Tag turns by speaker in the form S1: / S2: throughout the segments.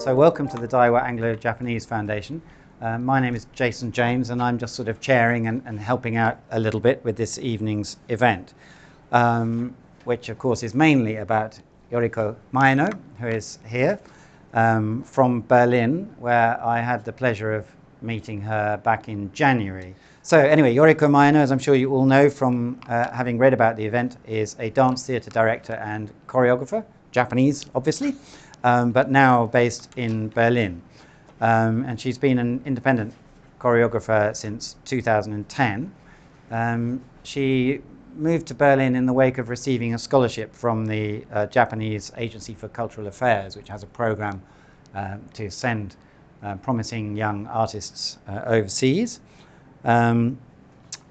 S1: So welcome to the Daiwa Anglo-Japanese Foundation. My name is Jason James, and I'm just sort of chairing and helping out a little bit with this evening's event, which of course is mainly about Yoriko Maeno, who is here from Berlin, where I had the pleasure of meeting her back in January. So anyway, Yoriko Maeno, as I'm sure you all know from having read about the event, is a dance theatre director and choreographer, Japanese obviously, but now based in Berlin. And she's been an independent choreographer since 2010. She moved to Berlin in the wake of receiving a scholarship from the Japanese Agency for Cultural Affairs, which has a program to send promising young artists overseas. So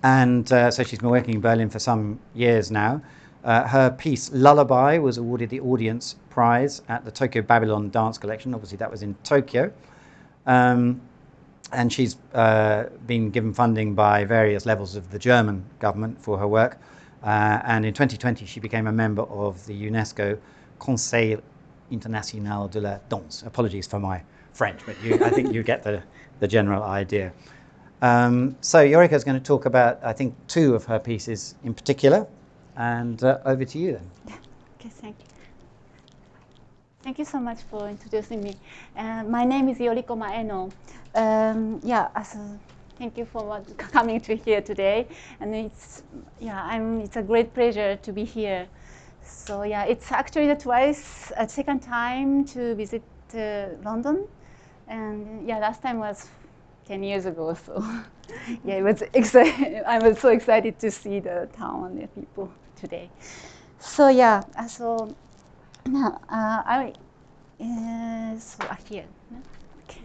S1: she's been working in Berlin for some years now. Her piece Lullaby was awarded the Audience Prize at the Tokyo Babylon Dance Collection. Obviously that was in Tokyo. And she's been given funding by various levels of the German government for her work. And in 2020 she became a member of the UNESCO Conseil International de la Danse. Apologies for my French, but I think you get the general idea. So Yoriko is going to talk about, I think, two of her pieces in particular. And over to you then.
S2: Yeah. Okay, thank you. Thank you so much for introducing me. My name is Yoriko Maeno. Thank you for coming to here today. And it's a great pleasure to be here. So yeah, it's actually the second time to visit London. And yeah, last time was 10 years ago. So yeah, it was exciting. I was so excited to see the town and the people today. So yeah, here. Okay.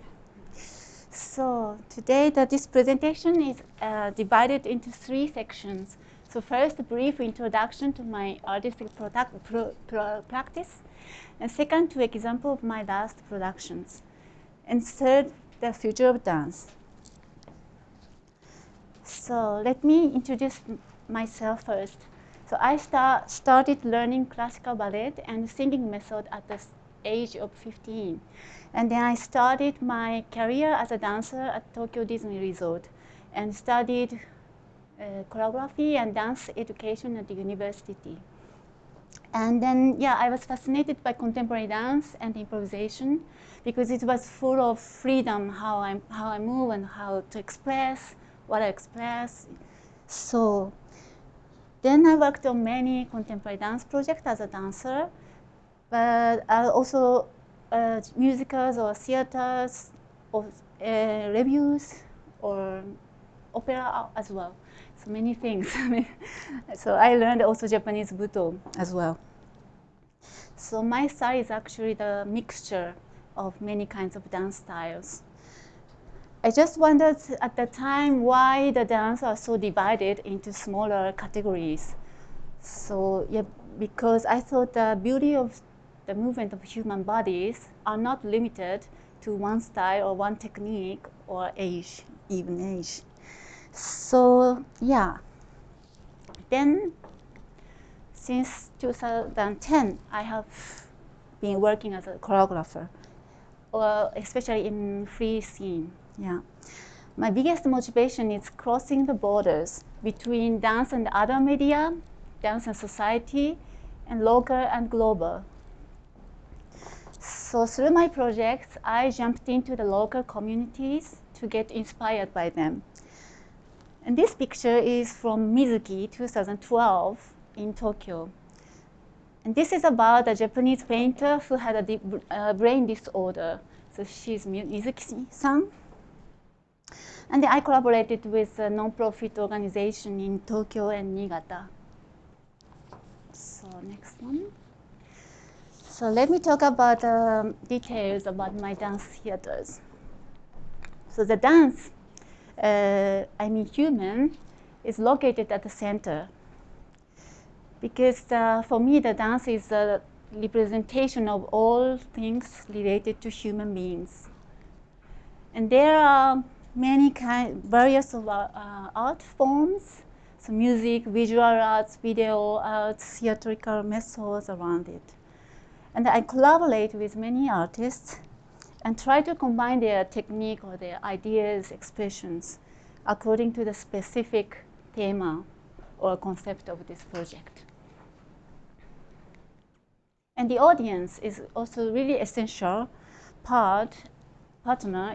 S2: So today this presentation is divided into three sections. So first, a brief introduction to my artistic practice, and second, two examples of my last productions, and third, the future of dance. So let me introduce myself first. So I started learning classical ballet and singing method at the age of 15. And then I started my career as a dancer at Tokyo Disney Resort and studied choreography and dance education at the university. And then, yeah, I was fascinated by contemporary dance and improvisation because it was full of freedom, how I move and how to express what I express. So then I worked on many contemporary dance projects as a dancer, but also musicals or theaters or revues or opera as well. So many things. So I learned also Japanese Buto as well. So my style is actually the mixture of many kinds of dance styles. I just wondered at the time why the dance are so divided into smaller categories. So yeah, because I thought the beauty of the movement of human bodies are not limited to one style or one technique or age, even age. So yeah, then since 2010, I have been working as a choreographer, especially in free scene. Yeah, my biggest motivation is crossing the borders between dance and other media, dance and society, and local and global. So through my projects, I jumped into the local communities to get inspired by them. And this picture is from Mizuki, 2012, in Tokyo. And this is about a Japanese painter who had a brain disorder. So she's Mizuki-san. And then I collaborated with a non-profit organization in Tokyo and Niigata. So next one. So let me talk about details about my dance theaters. So the dance, human, is located at the center. Because for me, the dance is a representation of all things related to human beings. And there are many various of art forms, so music, visual arts, video arts, theatrical methods around it. And I collaborate with many artists and try to combine their technique or their ideas, expressions, according to the specific theme or concept of this project. And the audience is also really essential partner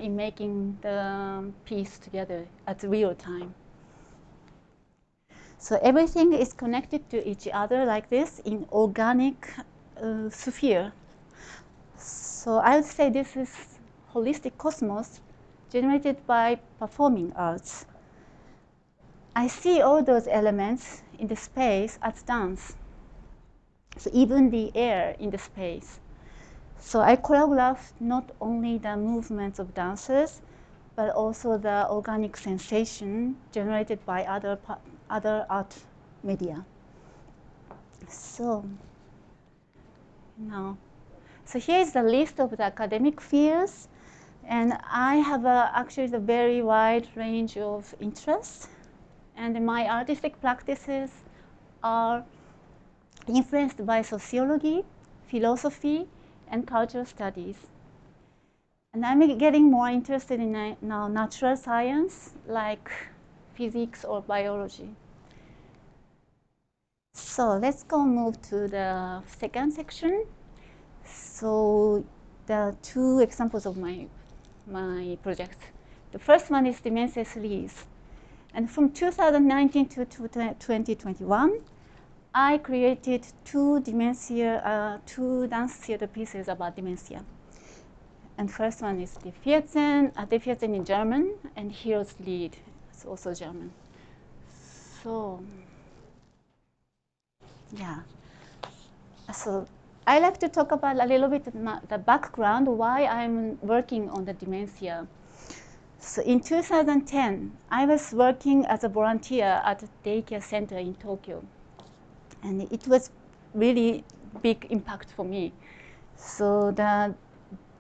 S2: in making the piece together at real time. So everything is connected to each other like this in organic sphere. So I would say this is holistic cosmos generated by performing arts. I see all those elements in the space as dance. So even the air in the space. So I choreographed not only the movements of dancers, but also the organic sensation generated by other art media. So now, so here's the list of the academic fields, and I have actually a very wide range of interests, and my artistic practices are influenced by sociology, philosophy, and cultural studies. And I'm getting more interested in now natural science, like physics or biology. So let's go move to the second section. So there are two examples of my project. The first one is Dementia series. And from 2019 to 2021, I created two dance theater pieces about dementia. And first one is Die 14 in German, and Hero's Lied, it's also German. So, yeah. So I like to talk about a little bit the background, why I'm working on the dementia. So in 2010, I was working as a volunteer at a daycare center in Tokyo. And it was really big impact for me. So the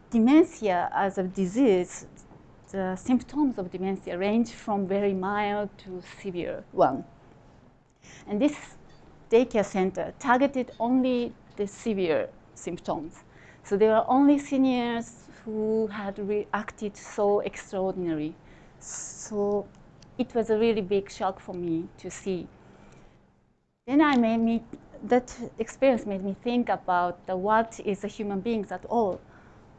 S2: dementia as a disease, the symptoms of dementia range from very mild to severe one. And this daycare center targeted only the severe symptoms. So there were only seniors who had reacted so extraordinary. So it was a really big shock for me to see. Then that experience made me think about what is a human being at all,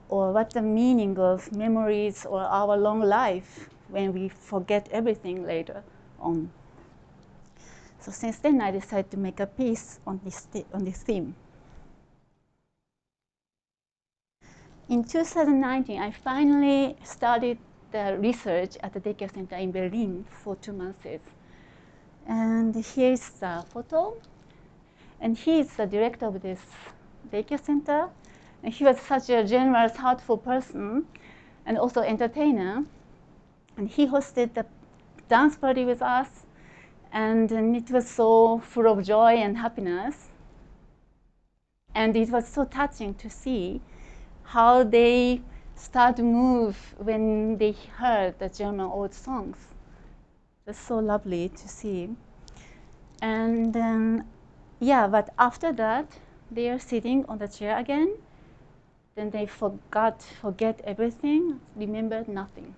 S2: or what the meaning of memories or our long life when we forget everything later on. So since then, I decided to make a piece on this theme. In 2019, I finally started the research at the daycare center in Berlin for 2 months. And here's the photo. And he is the director of this daycare center. And he was such a generous, heartful person, and also entertainer. And he hosted the dance party with us, and it was so full of joy and happiness. And it was so touching to see how they start to move when they heard the German old songs. It was so lovely to see. And then, yeah, but after that, they are sitting on the chair again. Then they forget everything, remembered nothing.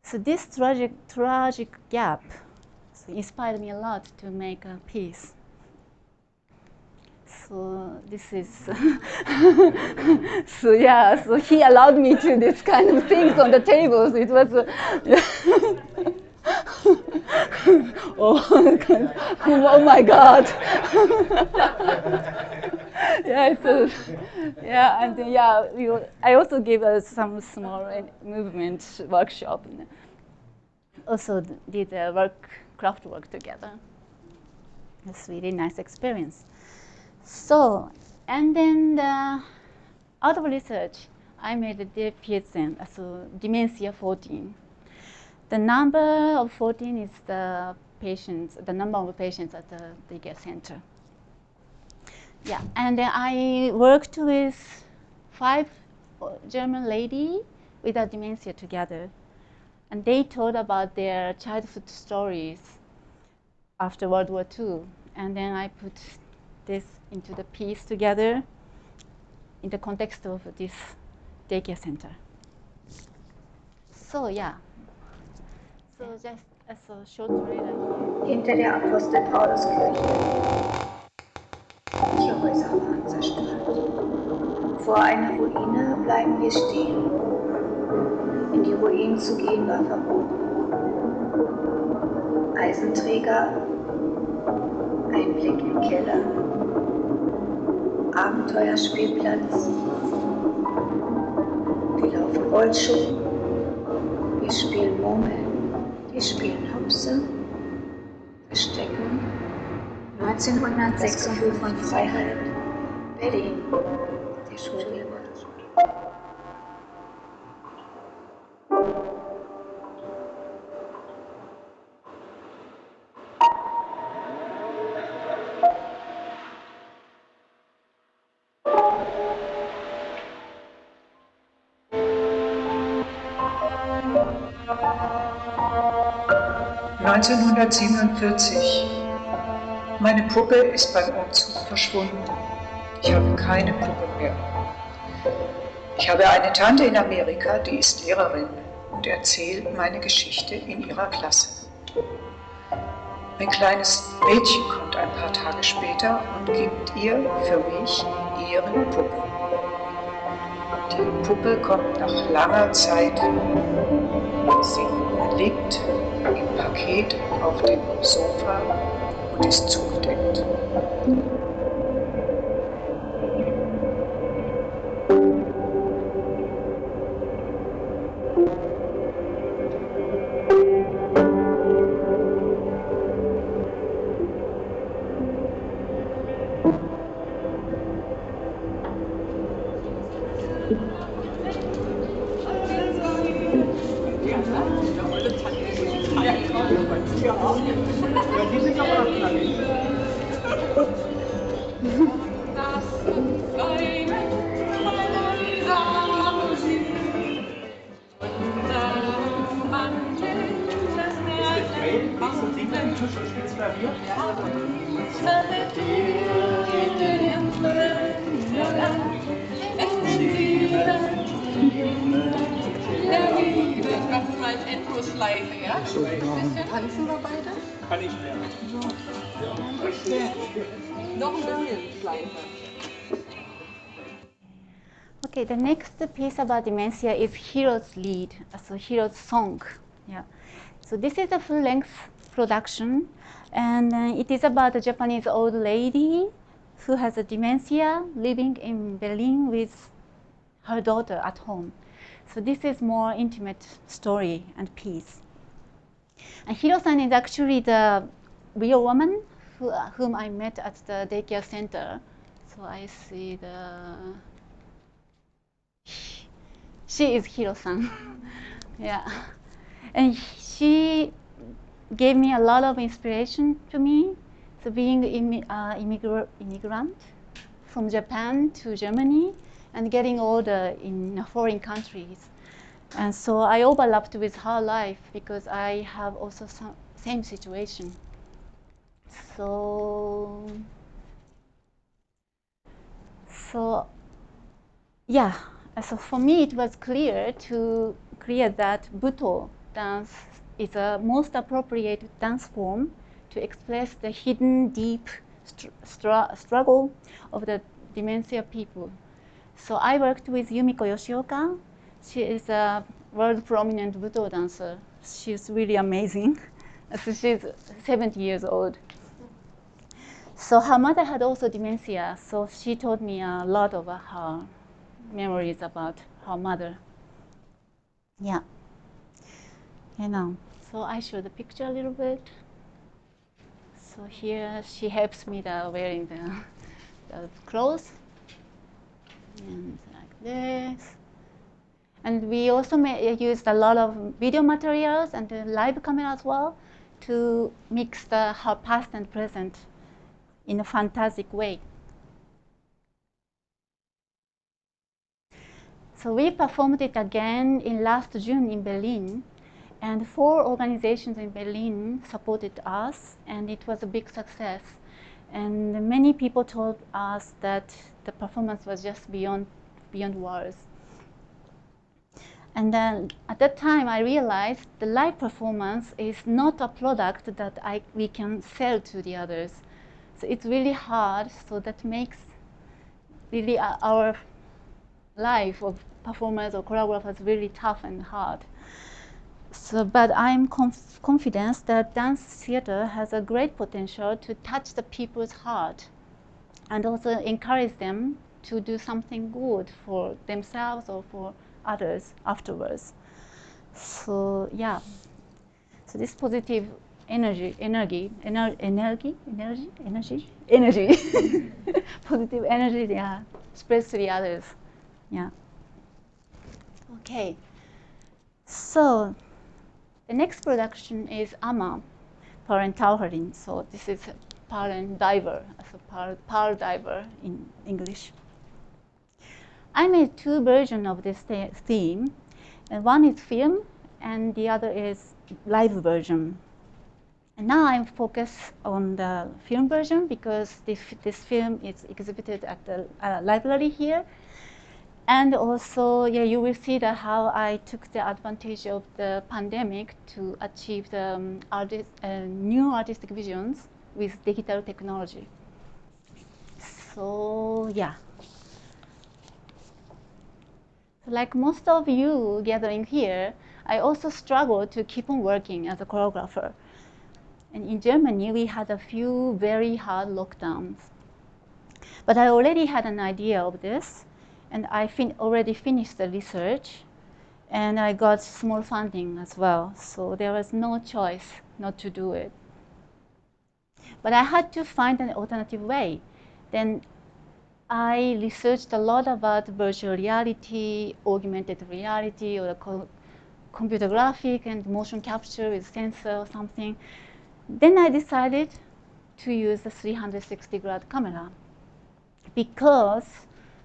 S2: So this tragic gap inspired me a lot to make a piece. So this is, so yeah, so he allowed me to this kind of things on the tables. It was, oh my God. Yeah, yeah, and then, yeah, I also gave us some small movement workshop. And also did craft work together. It's really nice experience. So, and then out of research, I made the DPSN, so dementia 14. The number of 14 is the number of patients at the daycare center. Yeah, and then I worked with 5 German ladies with a dementia together. And they told about their childhood stories after World War II. And then I put this into the piece together in the context of this daycare center. So yeah, so just as a short trailer here.
S3: Hinter der Apostel-Paulus-Kirche. Manche Häuser waren zerstört. Vor einer Ruine bleiben wir stehen. In die Ruinen zu gehen war verboten. Eisenträger, Einblick in Keller, Abenteuerspielplatz. Wir laufen Rollschuh, wir spielen Murmeln, wir spielen Hopse, Verstecken. 1906 von Freiheit, Berlin, der Schulwege.
S4: 1947. Meine Puppe ist beim Umzug verschwunden. Ich habe keine Puppe mehr. Ich habe eine Tante in Amerika, die ist Lehrerin und erzählt meine Geschichte in ihrer Klasse. Ein kleines Mädchen kommt ein paar Tage später und gibt ihr für mich ihre Puppe. Die Puppe kommt nach langer Zeit. Sie liegt im Paket auf dem Sofa und ist zugedeckt.
S5: Tanzen wir beide?
S6: Kann ich lernen.
S5: Noch ein bisschen Schleife.
S2: Okay, the next piece about dementia is Hero's Lead, so Hero's Song. Yeah. So this is a full-length production, and it is about a Japanese old lady who has a dementia living in Berlin with her daughter at home. So this is more intimate story and piece. And Hiro-san is actually the real woman whom I met at the daycare center. So I see she is Hiro-san. Yeah. And she gave me a lot of inspiration to me. So being immigrant from Japan to Germany and getting older in foreign countries. And so I overlapped with her life because I have also some same situation. So yeah, so for me it was clear that Buto dance is the most appropriate dance form to express the hidden, deep struggle of the dementia people. So I worked with Yumiko Yoshioka. She is a world prominent Buto dancer. She's really amazing. So she's 70 years old. So her mother had also dementia, so she told me a lot of her memories about her mother. Yeah. So I show the picture a little bit. So here she helps me wearing the clothes. And like this. And we also used a lot of video materials and the live camera as well to mix her past and present in a fantastic way. So we performed it again in last June in Berlin, and 4 organizations in Berlin supported us, and it was a big success. And many people told us that the performance was just beyond words. And then at that time, I realized the live performance is not a product that we can sell to the others. So it's really hard. So that makes really our life of performers or choreographers really tough and hard. So, but I'm confident that dance theater has a great potential to touch the people's heart and also encourage them to do something good for themselves or for others afterwards. So yeah, so this positive energy, positive energy, yeah, spreads to the others. Yeah. Okay. So the next production is AMA-Perlentaucherin. So this is Perlen diver, so pearl diver in English. I made two versions of this theme, and one is film, and the other is live version. And now I'm focused on the film version because this film is exhibited at the library here. And also, yeah, you will see that how I took the advantage of the pandemic to achieve the new artistic visions with digital technology. So yeah. Like most of you gathering here, I also struggled to keep on working as a choreographer. And in Germany, we had a few very hard lockdowns. But I already had an idea of this, and I already finished the research, and I got small funding as well. So there was no choice not to do it. But I had to find an alternative way. Then I researched a lot about virtual reality, augmented reality, or computer graphic and motion capture with sensor or something. Then I decided to use the 360-grad camera because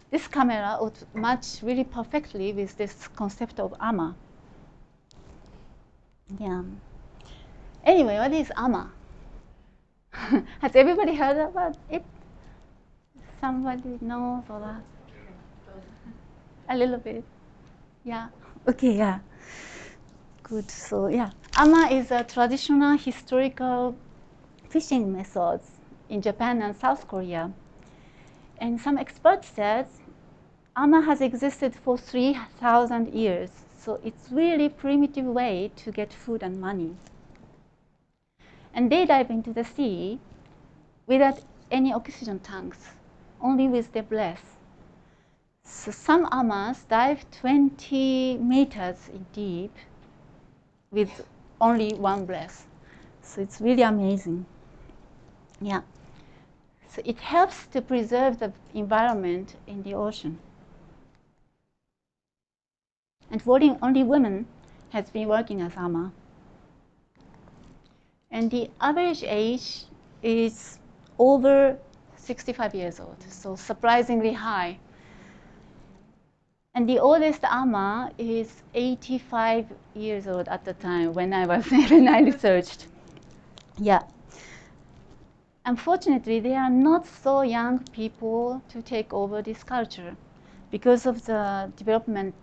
S2: this camera would match really perfectly with this concept of AMA. Yeah. Anyway, what is AMA? Has everybody heard about it? Somebody knows or that? A little bit. Yeah. Okay. Yeah. Good. So yeah, AMA is a traditional historical fishing methods in Japan and South Korea. And some experts said AMA has existed for 3,000 years. So it's really primitive way to get food and money. And they dive into the sea without any oxygen tanks, only with their breath. So some AMAs dive 20 meters deep with only one breath. So it's really amazing. Yeah. So it helps to preserve the environment in the ocean. And only women has been working as AMA. And the average age is over 65 years old, so surprisingly high. And the oldest AMA is 85 years old at the time when I researched. Yeah. Unfortunately, there are not so young people to take over this culture because of the development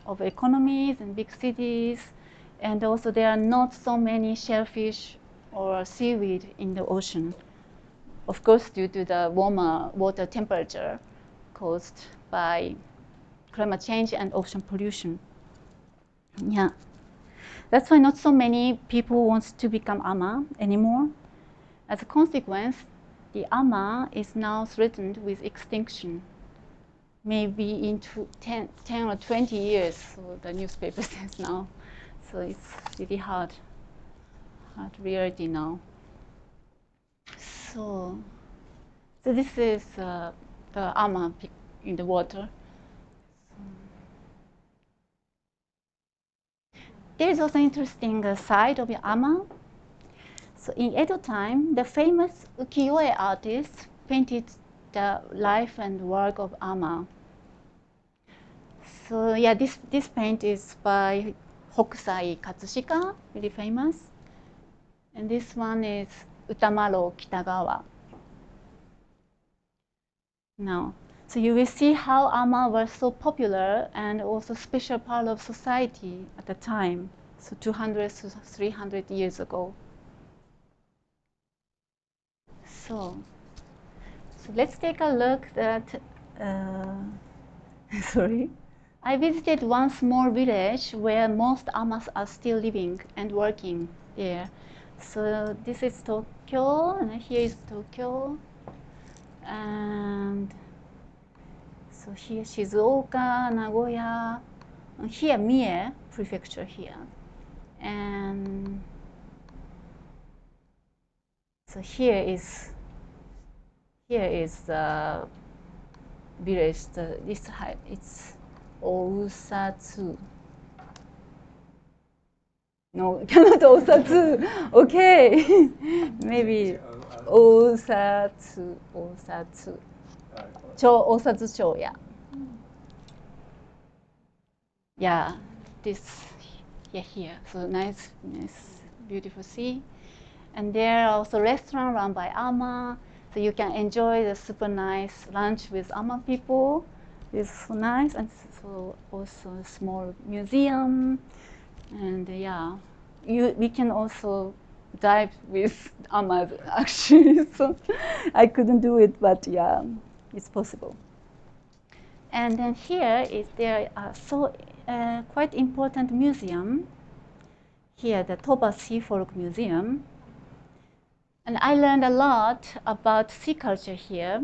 S2: of economies in big cities, and also there are not so many shellfish or seaweed in the ocean. Of course, due to the warmer water temperature caused by climate change and ocean pollution. Yeah, that's why not so many people want to become AMA anymore. As a consequence, the AMA is now threatened with extinction, maybe in 10 or 20 years, so the newspaper says now. So it's really hard reality now. So this is the AMA in the water. There is also interesting side of the AMA. So in Edo time, the famous ukiyo-e artist painted the life and work of AMA. So yeah, this paint is by Hokusai Katsushika, really famous. And this one is Utamaro Kitagawa. Now, So you will see how AMA was so popular and also special part of society at the time, so 200 to 300 years ago. So let's take a look at, sorry. I visited one small village where most AMAs are still living and working there. So this is Tokyo, and here is Tokyo. And so here Shizuoka, Nagoya, and here Mie Prefecture here. And so here is the village. It's Osatsu. No, cannot Osatsu. Okay, maybe Osatsu. Osatsu-cho, yeah. Yeah, this here. So nice, beautiful sea. And there are also restaurant run by AMA. So you can enjoy the super nice lunch with AMA people. It's so nice. And so also a small museum. And yeah, we can also dive with AMA actually. So I couldn't do it, but yeah, it's possible. And then here is there quite important museum. Here, the Toba Sea Folk Museum. And I learned a lot about sea culture here.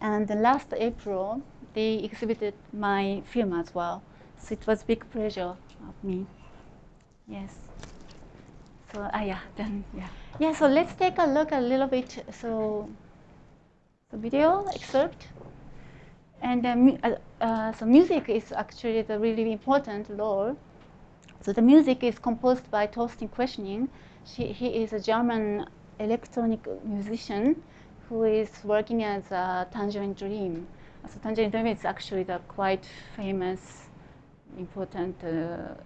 S2: And last April, they exhibited my film as well. So it was a big pleasure of me. Yes. So, yeah, so let's take a look a little bit. So, the video excerpt. And so music is actually the really important role. So the music is composed by Torsten Questioning. He is a German electronic musician who is working as a Tangerine Dream. So Tangerine Dream is actually the quite famous, important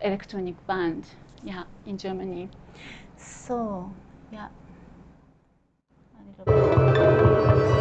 S2: electronic band, yeah, in Germany. So, yeah, a little bit.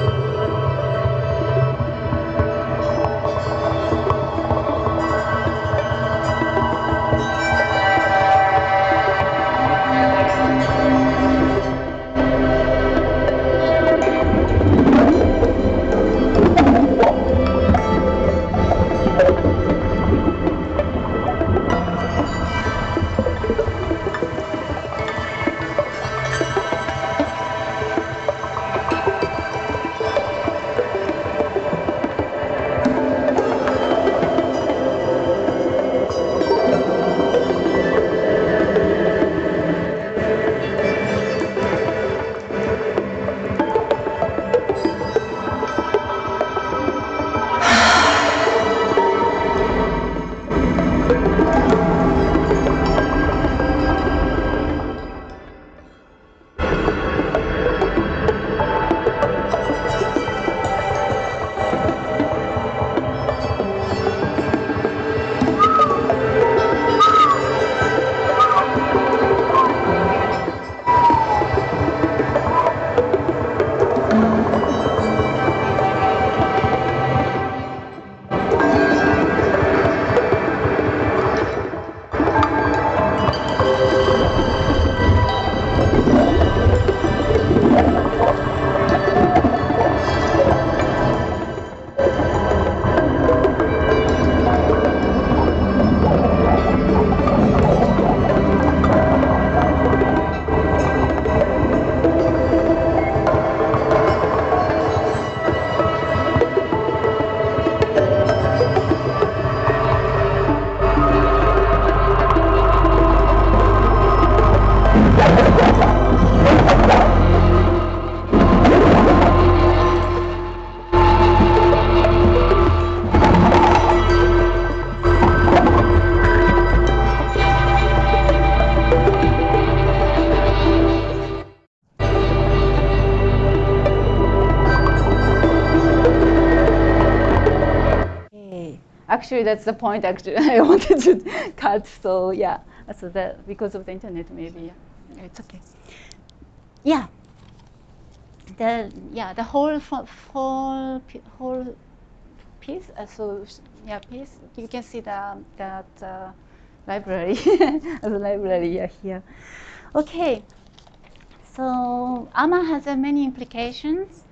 S2: Actually, that's the point. Actually, I wanted to cut. So yeah, so that because of the internet, maybe it's okay. Yeah. The whole piece. Piece. You can see that library, the library here. Okay. So AMA has many implications,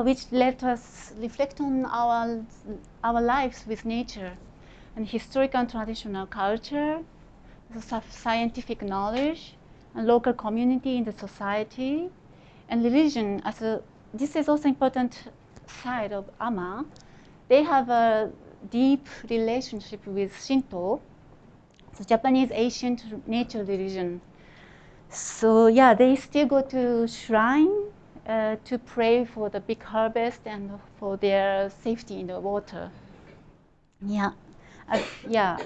S2: which let us reflect on our lives with nature, and historical and traditional culture, the scientific knowledge, and local community in the society, and religion. This is also important side of AMA. They have a deep relationship with Shinto, the Japanese ancient nature religion. So yeah, they still go to shrine to pray for the big harvest and for their safety in the water. Yeah, yeah.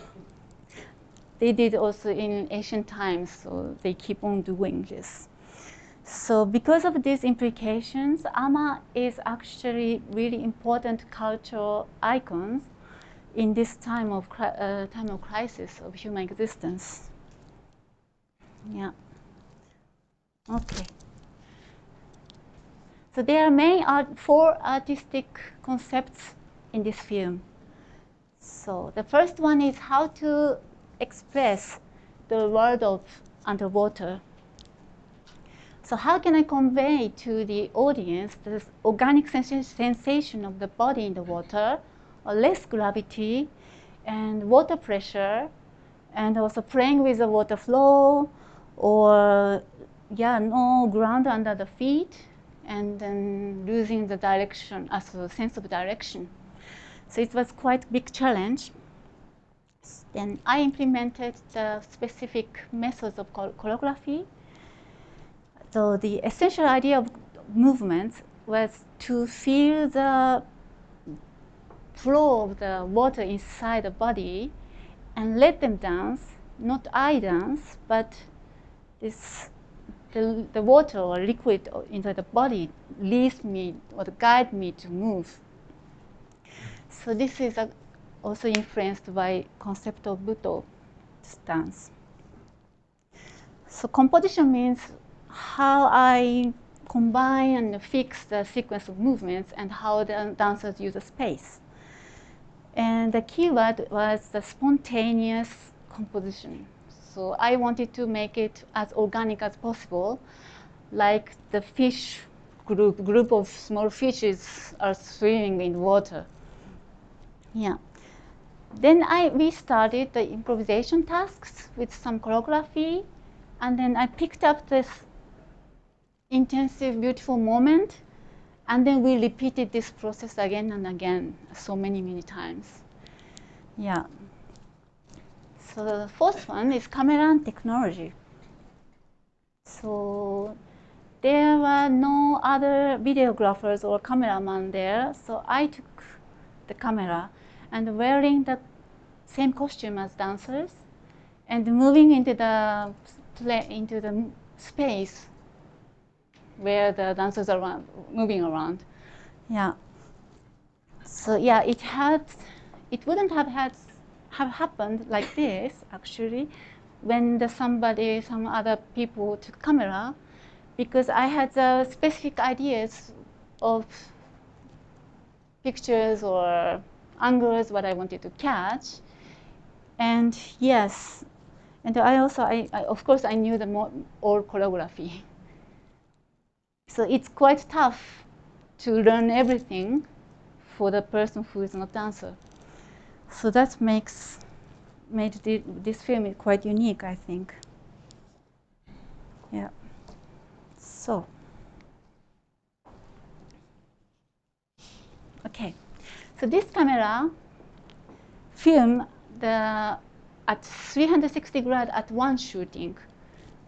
S2: They did also in ancient times, so they keep on doing this. So because of these implications, AMA is actually really important cultural icons in this time of crisis of human existence. Yeah. Okay. So there are four artistic concepts in this film. So the first one is how to express the world of underwater. So how can I convey to the audience the organic sensation of the body in the water, or less gravity and water pressure, and also playing with the water flow, or no ground under the feet, and then losing the direction, as a sense of direction. So it was quite a big challenge. Then I implemented the specific methods of choreography. So the essential idea of movements was to feel the flow of the water inside the body and let them dance. Not I dance, but the water or liquid inside the body leads me or guide me to move. So this is also influenced by concept of Buto dance. So composition means how I combine and fix the sequence of movements and how the dancers use the space. And the keyword was the spontaneous composition. So I wanted to make it as organic as possible, like the fish group of small fishes are swimming in water. Yeah. Then we started the improvisation tasks with some choreography, and then I picked up this intensive, beautiful moment, and then we repeated this process again and again, so many times. Yeah. So the fourth one is camera and technology. So there were no other videographers or cameraman there, so I took the camera and wearing the same costume as dancers and moving into the space where the dancers are moving around. Yeah. So yeah, it wouldn't have happened like this actually when some other people took camera, because I had specific ideas of pictures or angles what I wanted to catch. And yes, and I of course I knew all choreography. So it's quite tough to learn everything for the person who is not dancer. So that made this film quite unique, I think. Yeah. So, okay. So this camera film at 360 degrees at one shooting.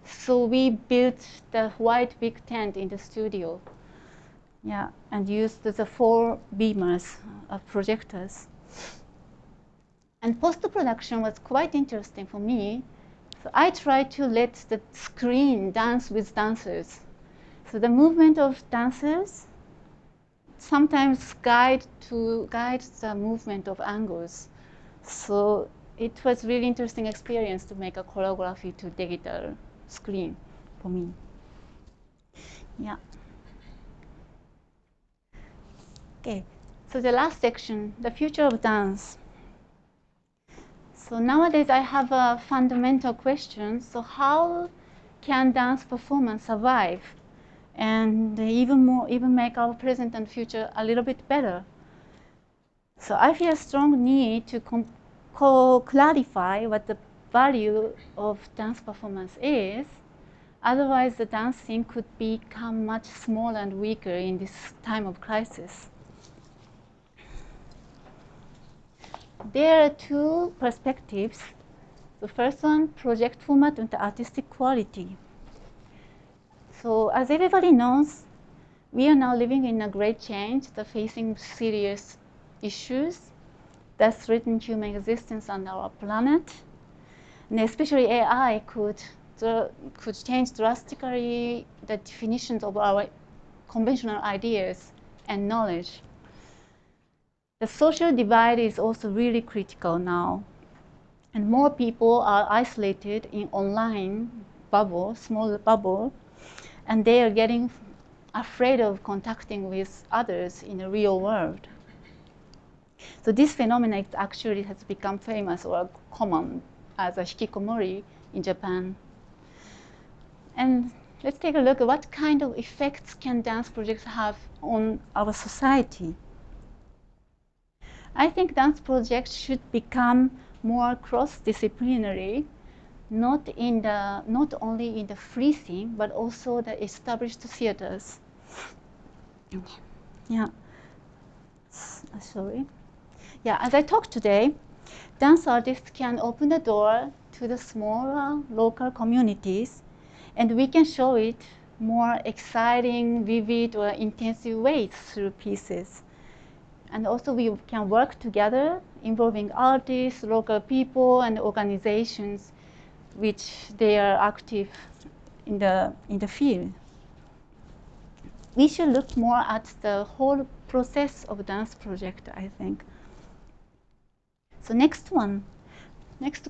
S2: So we built the white big tent in the studio. Yeah, and used the 4 beamers of projectors. And post-production was quite interesting for me. So I tried to let the screen dance with dancers. So the movement of dancers sometimes guide the movement of angles. So it was really interesting experience to make a choreography to digital screen for me. Yeah. Okay. So the last section, the future of dance. So nowadays I have a fundamental question. So how can dance performance survive and even make our present and future a little bit better? So I feel a strong need to clarify what the value of dance performance is. Otherwise, the dancing could become much smaller and weaker in this time of crisis. There are two perspectives. The first one, project format and artistic quality. So as everybody knows, we are now living in a great change, facing serious issues that threaten human existence on our planet. And especially AI could change drastically the definitions of our conventional ideas and knowledge. The social divide is also really critical now. And more people are isolated in online bubble, small bubble, and they are getting afraid of contacting with others in the real world. So this phenomenon actually has become famous or common as a hikikomori in Japan. And let's take a look at what kind of effects can dance projects have on our society. I think dance projects should become more cross-disciplinary, not only in the free scene, but also the established theaters. Yeah. Sorry. Yeah, as I talk today, dance artists can open the door to the smaller local communities, and we can show it more exciting, vivid, or intensive ways through pieces. And also we can work together, involving artists, local people, and organizations which they are active in the field. We should look more at the whole process of dance project, I think. So next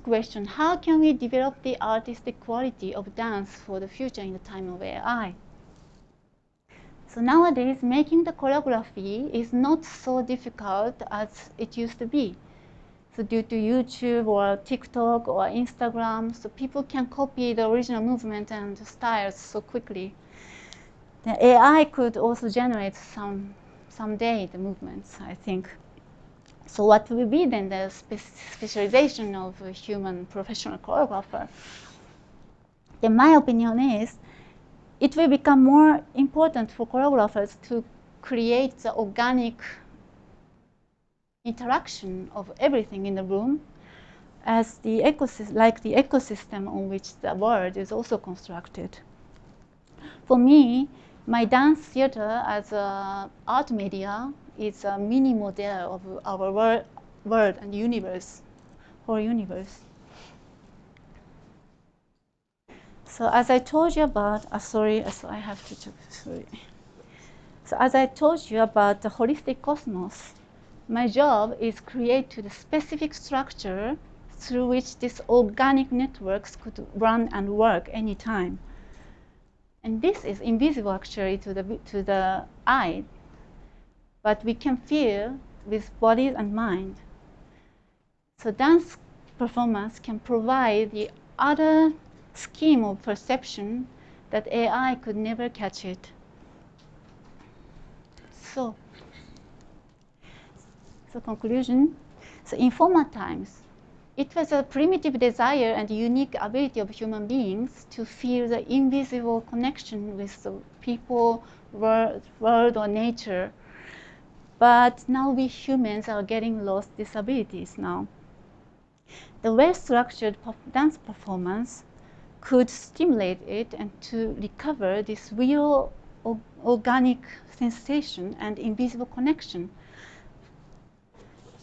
S2: question, how can we develop the artistic quality of dance for the future in the time of AI? So nowadays, making the choreography is not so difficult as it used to be. So due to YouTube or TikTok or Instagram, so people can copy the original movement and styles so quickly. The AI could also generate someday the movements, I think. So what will be then the specialization of a human professional choreographer? Then my opinion is it will become more important for choreographers to create the organic interaction of everything in the room as the ecosystem on which the world is also constructed. For me, my dance theater as an art media is a mini model of our world and universe, whole universe. So as I told you about, sorry, I have to check, sorry. So as I told you about the holistic cosmos, my job is create the specific structure through which these organic networks could run and work anytime. And this is invisible actually to the eye, but we can feel with body and mind. So dance performance can provide the other scheme of perception that AI could never catch it. So conclusion. So in former times, it was a primitive desire and unique ability of human beings to feel the invisible connection with the people, world, or nature. But now we humans are getting lost these abilities now. The well-structured dance performance could stimulate it and to recover this real organic sensation and invisible connection.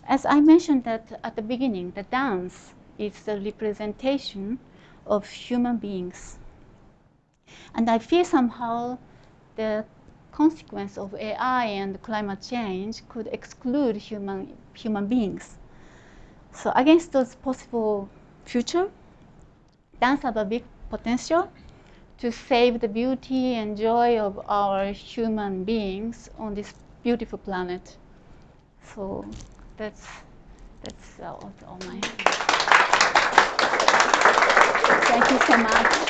S2: As I mentioned at the beginning, the dance is the representation of human beings. And I feel somehow the consequence of AI and climate change could exclude human beings. So against those possible future, dance have a big potential to save the beauty and joy of our human beings on this beautiful planet. So that's all my. Thank you so much.